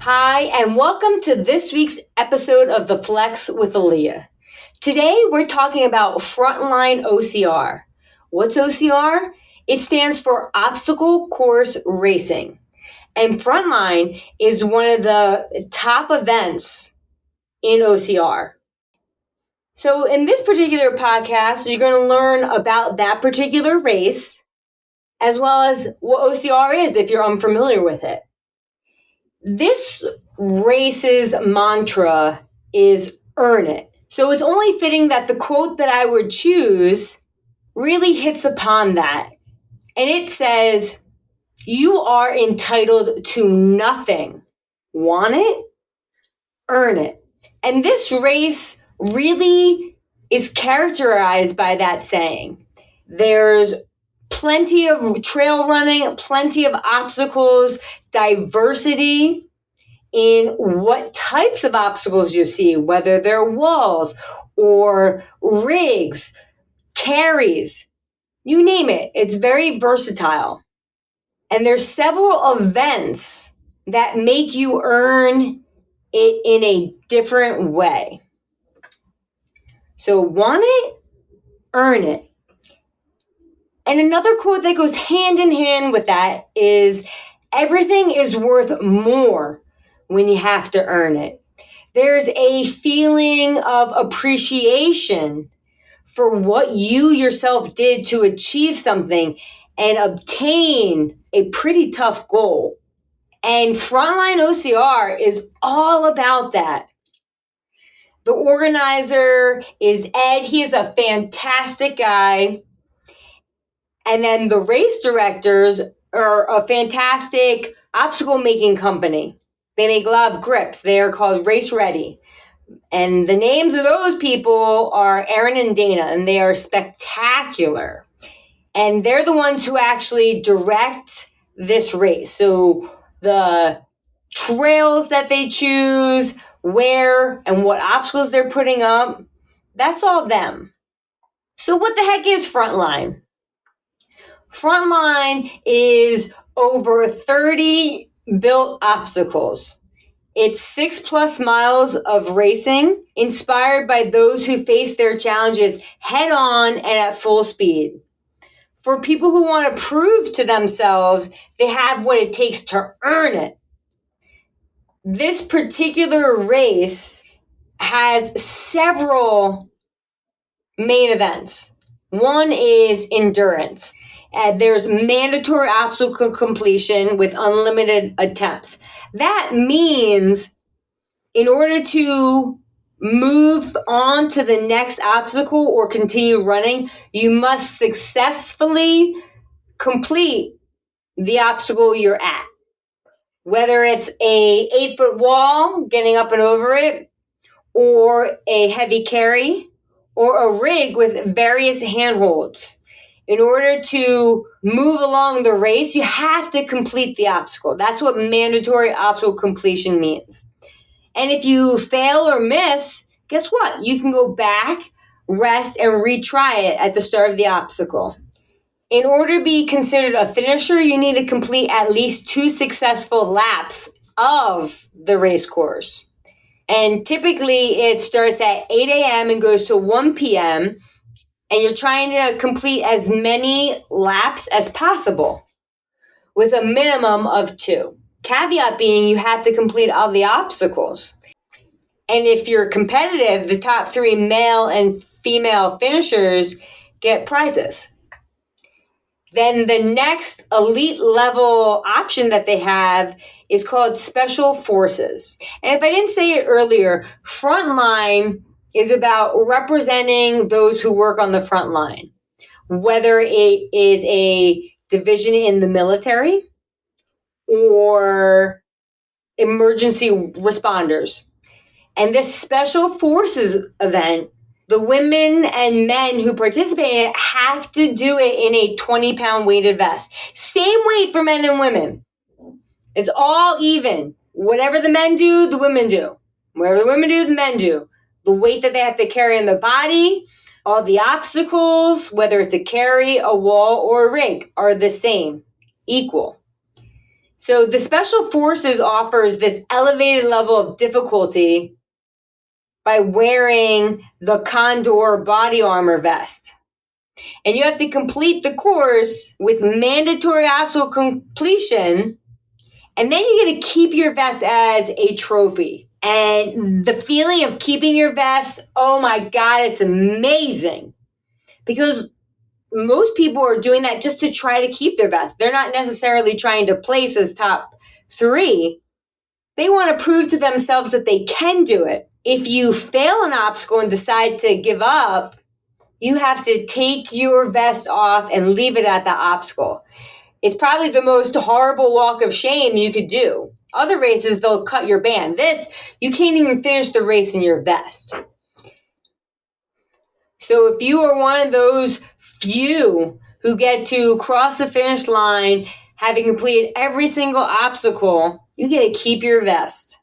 Hi, and welcome to this week's episode of The Flex with Aliyah. Today, we're talking about Frontline OCR. What's OCR? It stands for Obstacle Course Racing. And Frontline is one of the top events in OCR. So in this particular podcast, you're going to learn about that particular race, as well as what OCR is if you're unfamiliar with it. This race's mantra is earn it. So it's only fitting that the quote that I would choose really hits upon that. And it says, "You are entitled to nothing. Want it? Earn it." And this race really is characterized by that saying. There's plenty of trail running, plenty of obstacles, diversity in what types of obstacles you see, whether they're walls or rigs, carries, you name it. It's very versatile. And there's several events that make you earn it in a different way. So want it, earn it. And another quote that goes hand in hand with that is, everything is worth more when you have to earn it. There's a feeling of appreciation for what you yourself did to achieve something and obtain a pretty tough goal. And Frontline OCR is all about that. The organizer is Ed. He is a fantastic guy. And then the race directors are a fantastic obstacle making company. They make a lot of grips. They are called Race Ready. And the names of those people are Aaron and Dana, and they are spectacular. And they're the ones who actually direct this race. So the trails that they choose, where and what obstacles they're putting up, that's all them. So what the heck is Frontline? Frontline is over 30 built obstacles. It's 6+ miles of racing, inspired by those who face their challenges head on and at full speed. For people who want to prove to themselves they have what it takes to earn it. This particular race has several main events. One is endurance. There's mandatory obstacle completion with unlimited attempts. That means in order to move on to the next obstacle or continue running, you must successfully complete the obstacle you're at. Whether it's a 8-foot wall, getting up and over it, or a heavy carry, or a rig with various handholds. In order to move along the race, you have to complete the obstacle. That's what mandatory obstacle completion means. And if you fail or miss, guess what? You can go back, rest, and retry it at the start of the obstacle. In order to be considered a finisher, you need to complete at least 2 successful laps of the race course. And typically it starts at 8 a.m. and goes to 1 p.m. And you're trying to complete as many laps as possible with a minimum of 2. Caveat being, you have to complete all the obstacles. And if you're competitive, the top 3 male and female finishers get prizes. Then the next elite level option that they have is called Special Forces. And if I didn't say it earlier, Frontline is about representing those who work on the front line, whether it is a division in the military or emergency responders. And this Special Forces event, the women and men who participate in it have to do it in a 20-pound weighted vest. Same weight for men and women. It's all even. Whatever the men do, the women do. Whatever the women do, the men do. The weight that they have to carry in the body, all the obstacles, whether it's a carry, a wall, or a rig, are the same, equal. So the Special Forces offers this elevated level of difficulty by wearing the Condor body armor vest. And you have to complete the course with mandatory obstacle completion, and then you get to keep your vest as a trophy. And the feeling of keeping your vest, oh my God, it's amazing. Because most people are doing that just to try to keep their vest. They're not necessarily trying to place as top 3. They want to prove to themselves that they can do it. If you fail an obstacle and decide to give up, you have to take your vest off and leave it at the obstacle. It's probably the most horrible walk of shame you could do. Other races, they'll cut your band. This, you can't even finish the race in your vest. So if you are one of those few who get to cross the finish line having completed every single obstacle, you get to keep your vest.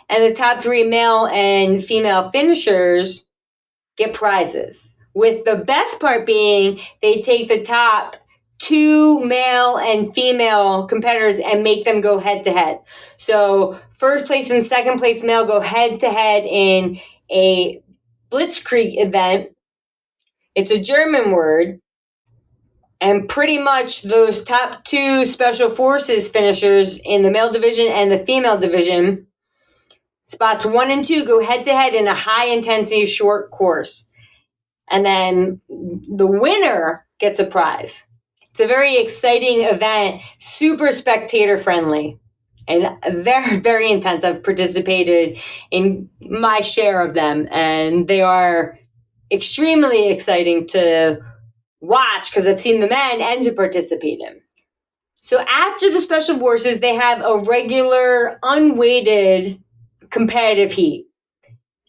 And the top 3 male and female finishers get prizes. With the best part being they take the top 2 male and female competitors and make them go head to head. So first place and second place male go head to head in a blitzkrieg event. It's a German word. And pretty much those top 2 Special Forces finishers in the male division and the female division, spots 1 and 2 go head to head in a high intensity short course. And then the winner gets a prize. It's a very exciting event, super spectator friendly, and very, very intense. I've participated in my share of them, and they are extremely exciting to watch because I've seen the men and to participate in. So after the Special Forces, they have a regular, unweighted competitive heat.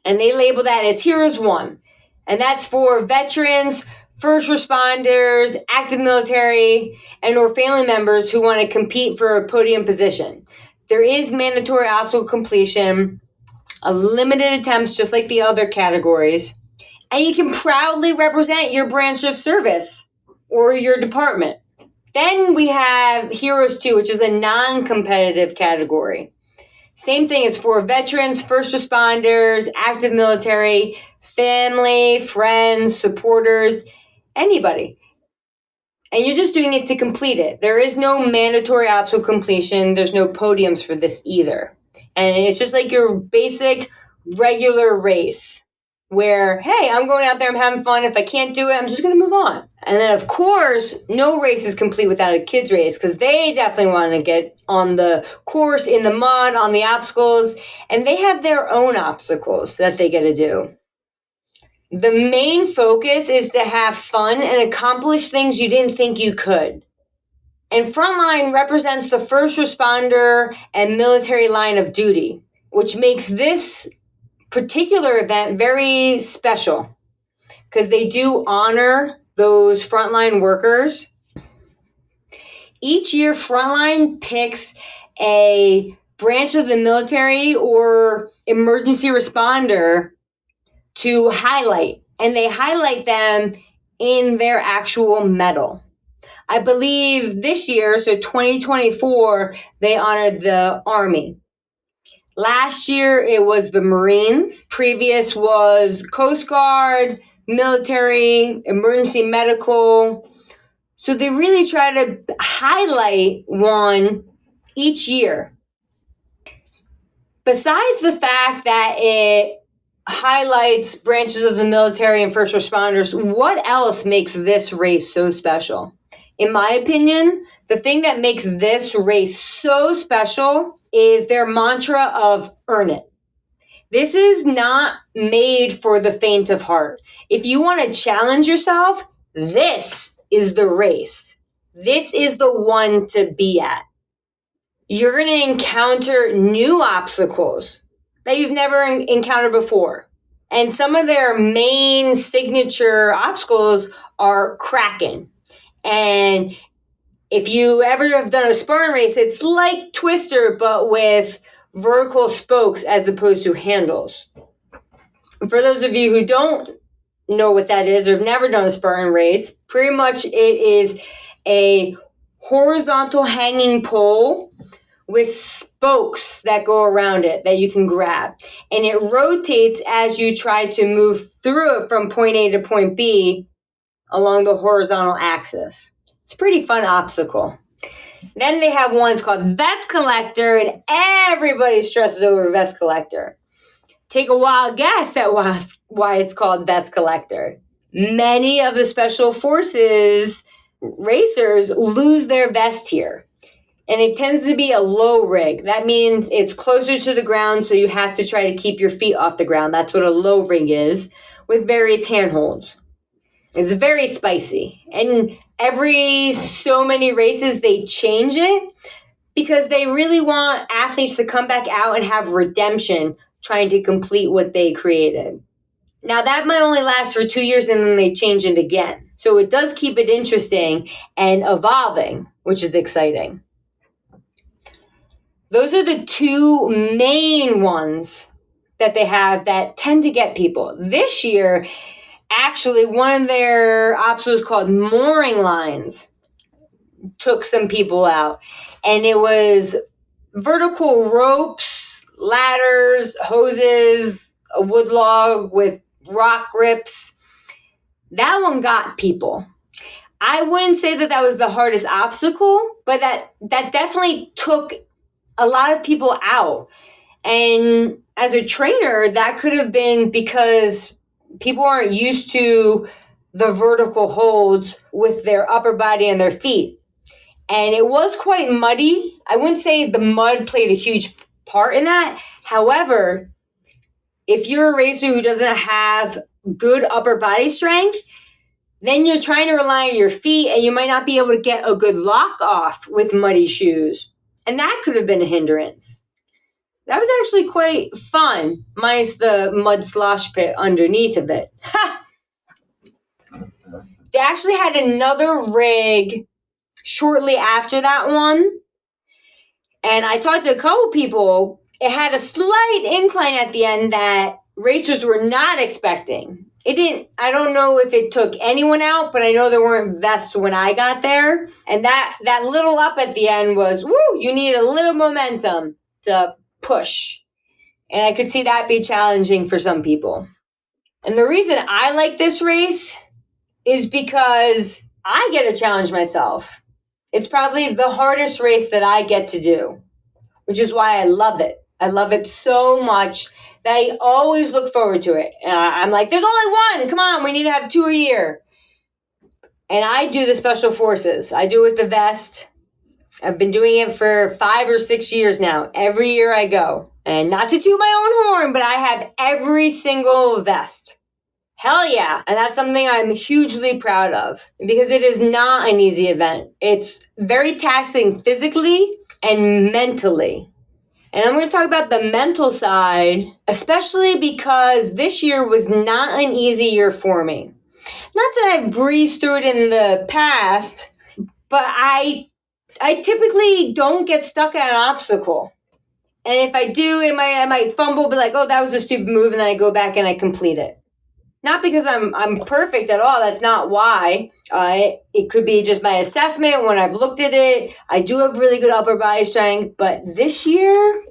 And they label that as Heroes 1. And that's for veterans, first responders, active military, and or family members who want to compete for a podium position. There is mandatory obstacle completion, a limited attempts just like the other categories, and you can proudly represent your branch of service or your department. Then we have Heroes 2, which is a non-competitive category. Same thing, it's for veterans, first responders, active military, family, friends, supporters, anybody. And you're just doing it to complete it. There is no mandatory obstacle completion. There's no podiums for this either. And it's just like your basic regular race where, hey, I'm going out there, I'm having fun. If I can't do it, I'm just going to move on. And then, of course, no race is complete without a kids race because they definitely want to get on the course, in the mud, on the obstacles, and they have their own obstacles that they get to do. The main focus is to have fun and accomplish things you didn't think you could. And Frontline represents the first responder and military line of duty, which makes this particular event very special because they do honor those frontline workers. Each year, Frontline picks a branch of the military or emergency responder to highlight, and they highlight them in their actual medal. I believe this year, so 2024, they honored the Army. Last year, it was the Marines. Previous was Coast Guard, military, emergency medical. So they really try to highlight one each year. Besides the fact that it highlights branches of the military and first responders, what else makes this race so special? In my opinion, the thing that makes this race so special is their mantra of earn it. This is not made for the faint of heart. If you want to challenge yourself, this is the race. This is the one to be at. You're going to encounter new obstacles that you've never encountered before. And some of their main signature obstacles are cracking. And if you ever have done a Spartan race, it's like Twister, but with vertical spokes as opposed to handles. For those of you who don't know what that is or have never done a Spartan race, pretty much it is a horizontal hanging pole with spokes that go around it that you can grab. And it rotates as you try to move through it from point A to point B along the horizontal axis. It's a pretty fun obstacle. Then they have ones called Vest Collector, and everybody stresses over Vest Collector. Take a wild guess at why it's called Vest Collector. Many of the Special Forces racers lose their vest here. And it tends to be a low rig. That means it's closer to the ground, so you have to try to keep your feet off the ground. That's what a low rig is, with various handholds. It's very spicy. And every so many races, they change it because they really want athletes to come back out and have redemption trying to complete what they created. Now, that might only last for 2 years and then they change it again. So it does keep it interesting and evolving, which is exciting. Those are the two main ones that they have that tend to get people. This year, actually, one of their obstacles called mooring lines took some people out. And it was vertical ropes, ladders, hoses, a wood log with rock grips. That one got people. I wouldn't say that was the hardest obstacle, but that definitely took a lot of people out. And as a trainer, that could have been because people aren't used to the vertical holds with their upper body and their feet. And it was quite muddy. I wouldn't say the mud played a huge part in that. However, if you're a racer who doesn't have good upper body strength, then you're trying to rely on your feet and you might not be able to get a good lock off with muddy shoes. And that could have been a hindrance. That was actually quite fun, minus the mud slosh pit underneath of it. They actually had another rig shortly after that one. And I talked to a couple people. It had a slight incline at the end that racers were not expecting. I don't know if it took anyone out, but I know there weren't vests when I got there. And that little up at the end was, you need a little momentum to push. And I could see that be challenging for some people. And the reason I like this race is because I get to challenge myself. It's probably the hardest race that I get to do, which is why I love it. I love it so much that I always look forward to it. And I'm like, there's only one. Come on, we need to have 2 a year. And I do the Special Forces. I do it with the vest. I've been doing it for 5 or 6 years now. Every year I go. And not to toot my own horn, but I have every single vest. Hell yeah. And that's something I'm hugely proud of because it is not an easy event. It's very taxing physically and mentally. And I'm going to talk about the mental side, especially because this year was not an easy year for me. Not that I've breezed through it in the past, but I typically don't get stuck at an obstacle. And if I do, I might fumble, be like, oh, that was a stupid move, and then I go back and I complete it. Not because I'm perfect at all. That's not why. It could be just my assessment when I've looked at it. I do have really good upper body strength. But this year,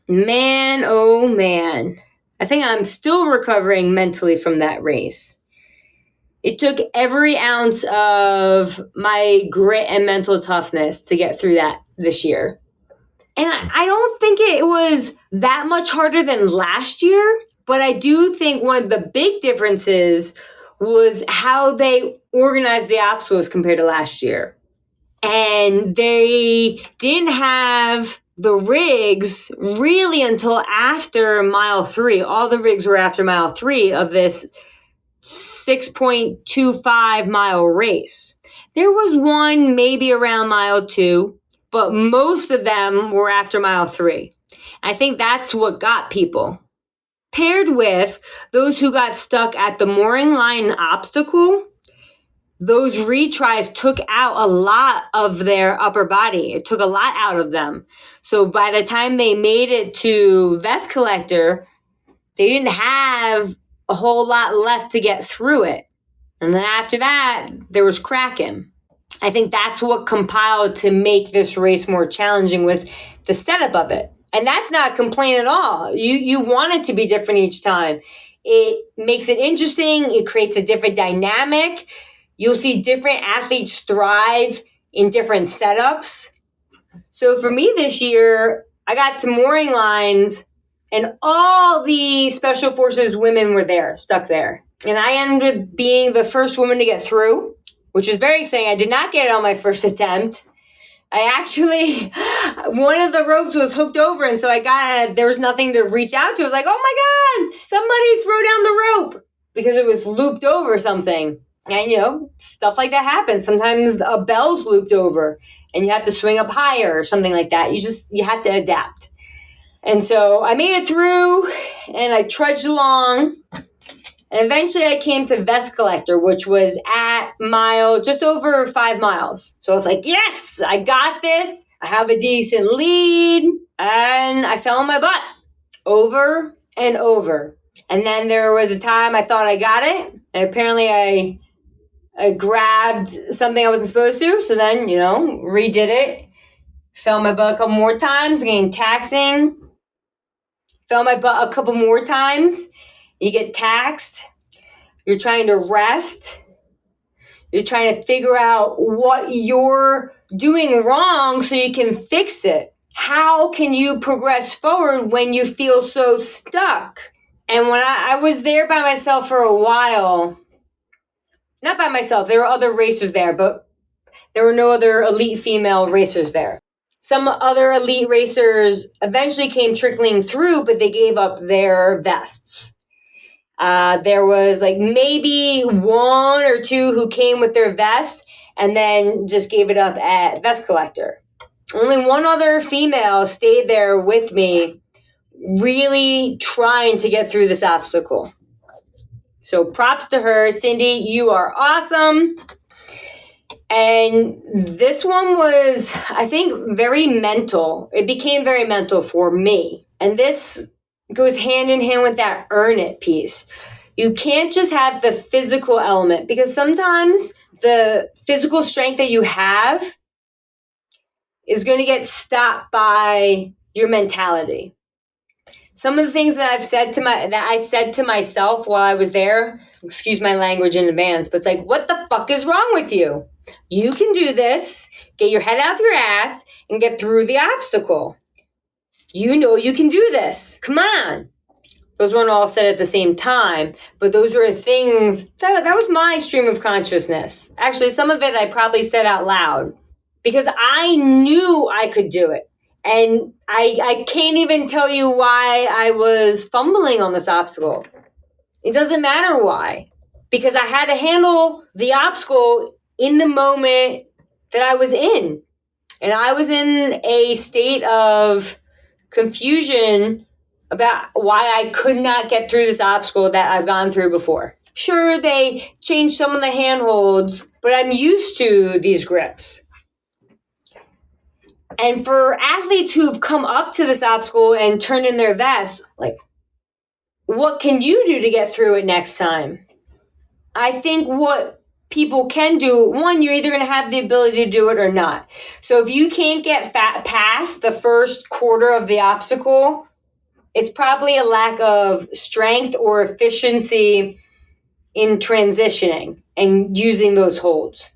man, oh man. I think I'm still recovering mentally from that race. It took every ounce of my grit and mental toughness to get through that this year. And I don't think it was that much harder than last year, but I do think one of the big differences was how they organized the obstacles compared to last year. And they didn't have the rigs really until after mile 3. All the rigs were after mile 3 of this 6.25 mile race. There was one maybe around mile 2. But most of them were after mile 3. I think that's what got people. Paired with those who got stuck at the mooring line obstacle, those retries took out a lot of their upper body. It took a lot out of them. So by the time they made it to Vest Collector, they didn't have a whole lot left to get through it. And then after that, there was cracking. I think that's what compiled to make this race more challenging was the setup of it. And that's not a complaint at all. You want it to be different each time. It makes it interesting. It creates a different dynamic. You'll see different athletes thrive in different setups. So for me this year, I got to mooring lines and all the Special Forces women were there, stuck there. And I ended up being the first woman to get through, which was very exciting. I did not get it on my first attempt. I actually, one of the ropes was hooked over, and so there was nothing to reach out to. I was like, oh my God, somebody throw down the rope because it was looped over or something. And, stuff like that happens. Sometimes a bell's looped over and you have to swing up higher or something like that. You have to adapt. And so I made it through and I trudged along. And eventually I came to Vest Collector, which was at just over 5 miles. So I was like, yes, I got this. I have a decent lead. And I fell on my butt over and over. And then there was a time I thought I got it. And apparently I grabbed something I wasn't supposed to. So then, redid it. Fell on my butt a couple more times, again, taxing. Fell on my butt a couple more times. You get taxed. You're trying to rest. You're trying to figure out what you're doing wrong so you can fix it. How can you progress forward when you feel so stuck? And when I was there by myself for a while, not by myself, there were other racers there, but there were no other elite female racers there. Some other elite racers eventually came trickling through, but they gave up their vests. There was maybe 1 or 2 who came with their vest and then just gave it up at Vest Collector. Only one other female stayed there with me, really trying to get through this obstacle. So props to her. Cindy, you are awesome. And this one was, I think, very mental. It became very mental for me. And this goes hand in hand with that earn it piece. You can't just have the physical element because sometimes the physical strength that you have is going to get stopped by your mentality. Some of the things that I said to myself while I was there, excuse my language in advance, but it's like, what the fuck is wrong with you? You can do this. Get your head out of your ass and get through the obstacle. You know you can do this. Come on. Those weren't all said at the same time, but those were things, that was my stream of consciousness. Actually, some of it I probably said out loud because I knew I could do it. And I can't even tell you why I was fumbling on this obstacle. It doesn't matter why, because I had to handle the obstacle in the moment that I was in. And I was in a state of confusion about why I could not get through this obstacle that I've gone through before. Sure, they changed some of the handholds, but I'm used to these grips. And for athletes who've come up to this obstacle and turned in their vests, what can you do to get through it next time? I think what people can do, one, you're either going to have the ability to do it or not. So if you can't get past the first quarter of the obstacle, it's probably a lack of strength or efficiency in transitioning and using those holds.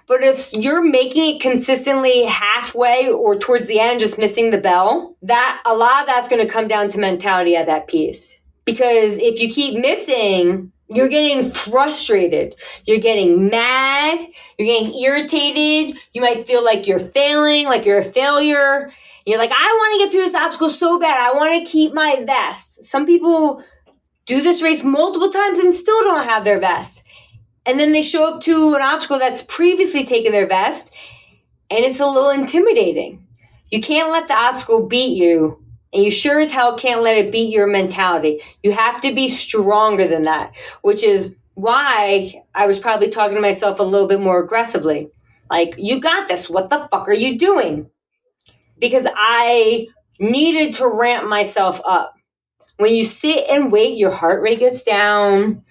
But if you're making it consistently halfway or towards the end, just missing the bell, a lot of that's going to come down to mentality at that piece. Because if you keep missing, you're getting frustrated. You're getting mad. You're getting irritated. You might feel like you're failing, like you're a failure. You're like, I want to get through this obstacle so bad. I want to keep my vest. Some people do this race multiple times and still don't have their vest. And then they show up to an obstacle that's previously taken their vest, and it's a little intimidating. You can't let the obstacle beat you, and you sure as hell can't let it beat your mentality. You have to be stronger than that, which is why I was probably talking to myself a little bit more aggressively. Like, you got this. What the fuck are you doing? Because I needed to ramp myself up. When you sit and wait, your heart rate gets down.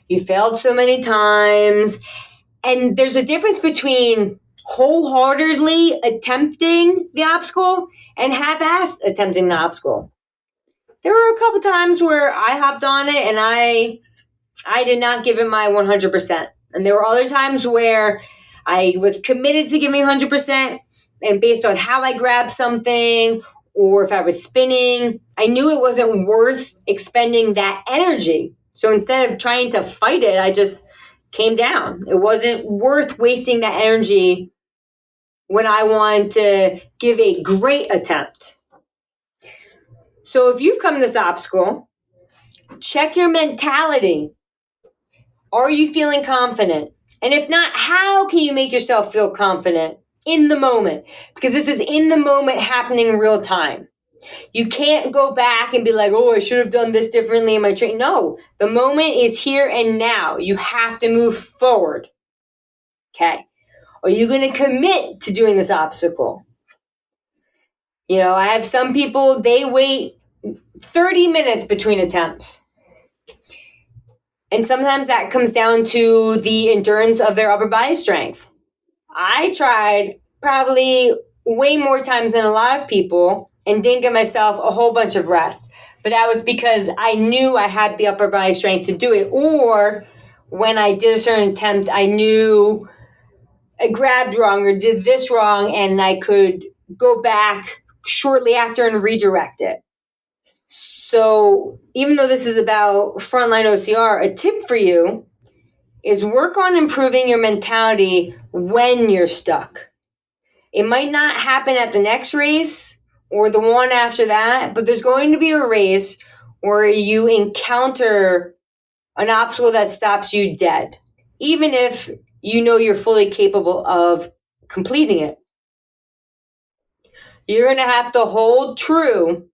You failed so many times. And there's a difference between wholeheartedly attempting the obstacle and half-assed attempting the obstacle. There were a couple times where I hopped on it and I did not give it my 100%. And there were other times where I was committed to giving 100%, and based on how I grabbed something or if I was spinning, I knew it wasn't worth expending that energy. So instead of trying to fight it, I just came down. It wasn't worth wasting that energy when I wanted to give a great attempt. So if you've come to this obstacle, check your mentality. Are you feeling confident? And if not, how can you make yourself feel confident in the moment? Because this is in the moment happening in real time. You can't go back and be like, oh, I should have done this differently in my training. No, the moment is here and now. You have to move forward. Okay. Are you going to commit to doing this obstacle? You know, I have some people, they wait 30 minutes between attempts. And sometimes that comes down to the endurance of their upper body strength. I tried probably way more times than a lot of people and didn't give myself a whole bunch of rest. But that was because I knew I had the upper body strength to do it. Or when I did a certain attempt, I knew I grabbed wrong or did this wrong, and I could go back shortly after and redirect it. So even though this is about Frontline OCR, a tip for you is work on improving your mentality when you're stuck. It might not happen at the next race or the one after that, but there's going to be a race where you encounter an obstacle that stops you dead, even if you know you're fully capable of completing it. You're going to have to hold true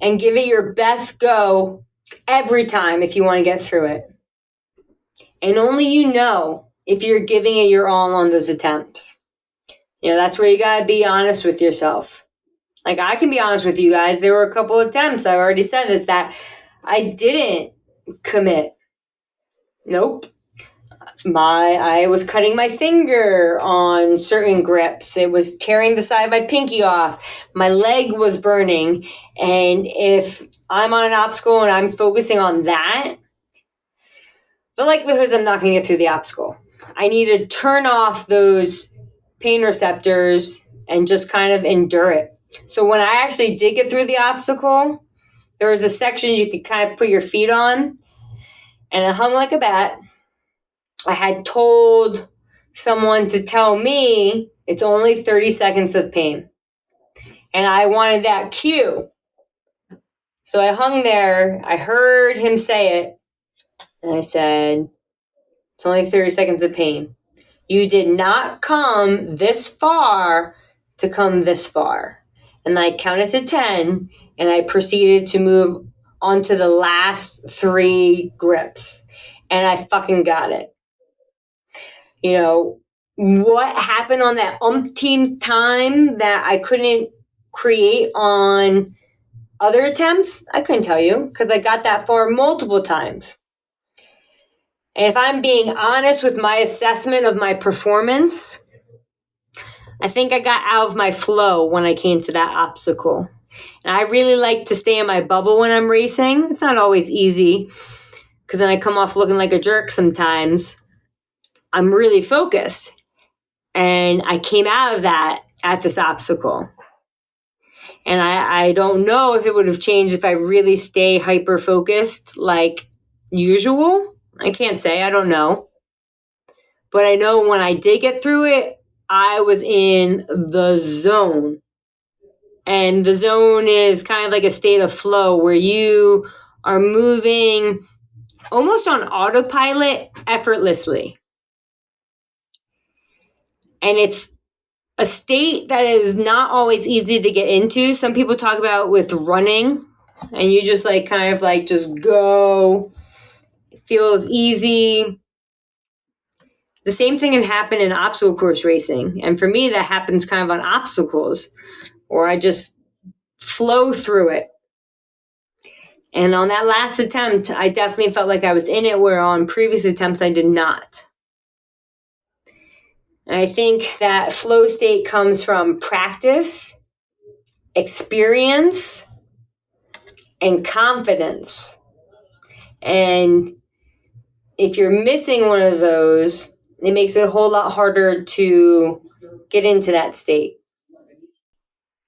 and give it your best go every time if you want to get through it. And only you know if you're giving it your all on those attempts. You know, that's where you got to be honest with yourself. Like, I can be honest with you guys. There were a couple attempts, I've already said this, that I didn't commit. Nope. I was cutting my finger on certain grips. It was tearing the side of my pinky off. My leg was burning. And if I'm on an obstacle and I'm focusing on that, the likelihood is I'm not going to get through the obstacle. I need to turn off those pain receptors and just kind of endure it. So when I actually did get through the obstacle, there was a section you could kind of put your feet on, and it hung like a bat. I had told someone to tell me it's only 30 seconds of pain. And I wanted that cue. So I hung there. I heard him say it. And I said, it's only 30 seconds of pain. You did not come this far to come this far. And I counted to 10, and I proceeded to move on to the last 3 grips. And I fucking got it. You know, what happened on that umpteenth time that I couldn't create on other attempts? I couldn't tell you, because I got that far multiple times. And if I'm being honest with my assessment of my performance, I think I got out of my flow when I came to that obstacle. And I really like to stay in my bubble when I'm racing. It's not always easy, because then I come off looking like a jerk sometimes. I'm really focused. And I came out of that at this obstacle. And I don't know if it would have changed if I really stay hyper-focused like usual. I can't say. I don't know. But I know when I did get through it, I was in the zone. And the zone is kind of like a state of flow where you are moving almost on autopilot effortlessly. And it's a state that is not always easy to get into. Some people talk about with running, and you just like kind of like just go. It feels easy. The same thing can happen in obstacle course racing. And for me, that happens kind of on obstacles, or I just flow through it. And on that last attempt, I definitely felt like I was in it, where on previous attempts, I did not. And I think that flow state comes from practice, experience, and confidence. And if you're missing one of those, it makes it a whole lot harder to get into that state.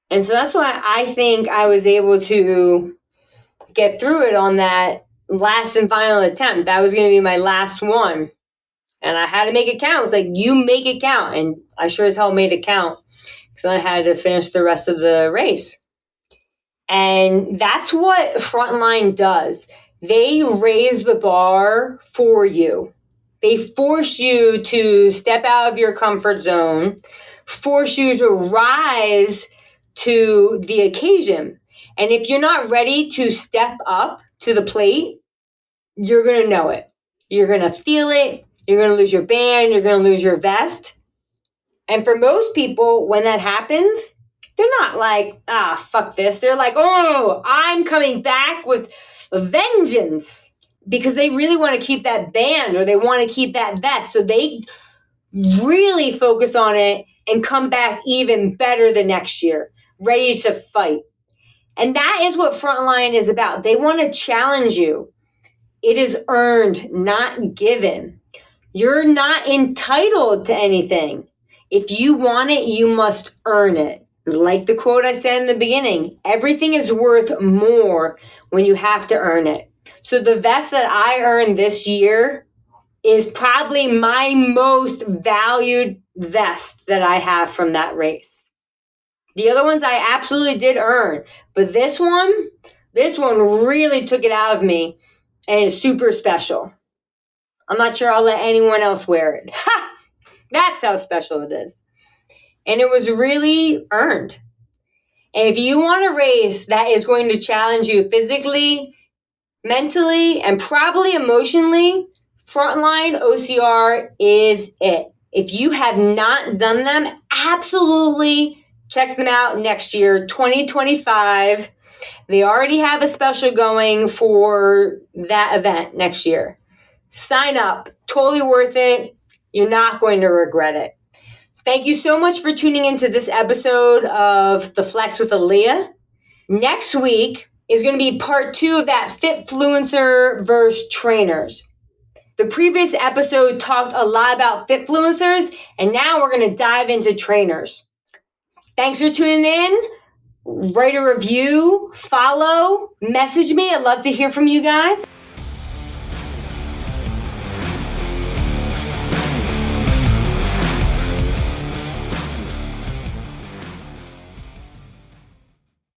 And so that's why I think I was able to get through it on that last and final attempt. That was going to be my last one. And I had to make it count. It's like, you make it count. And I sure as hell made it count because I had to finish the rest of the race. And that's what Frontline does. They raise the bar for you. They force you to step out of your comfort zone, force you to rise to the occasion. And if you're not ready to step up to the plate, you're going to know it. You're going to feel it. You're going to lose your band. You're going to lose your vest. And for most people, when that happens, they're not like, fuck this. They're like, oh, I'm coming back with a vengeance, because they really want to keep that band or they want to keep that vest. So they really focus on it and come back even better the next year, ready to fight. And that is what Frontline is about. They want to challenge you. It is earned, not given. You're not entitled to anything. If you want it, you must earn it. Like the quote I said in the beginning, everything is worth more when you have to earn it. So the vest that I earned this year is probably my most valued vest that I have from that race. The other ones I absolutely did earn, but this one really took it out of me and is super special. I'm not sure I'll let anyone else wear it. Ha! That's how special it is. And it was really earned. And if you want a race that is going to challenge you physically, mentally, and probably emotionally, Frontline OCR is it. If you have not done them, absolutely check them out next year, 2025. They already have a special going for that event next year. Sign up. Totally worth it. You're not going to regret it. Thank you so much for tuning into this episode of The Flex with Aliyah. Next week is going to be part 2 of that Fitfluencer versus trainers. The previous episode talked a lot about Fitfluencers, and now we're going to dive into trainers. Thanks for tuning in. Write a review, follow, message me. I'd love to hear from you guys.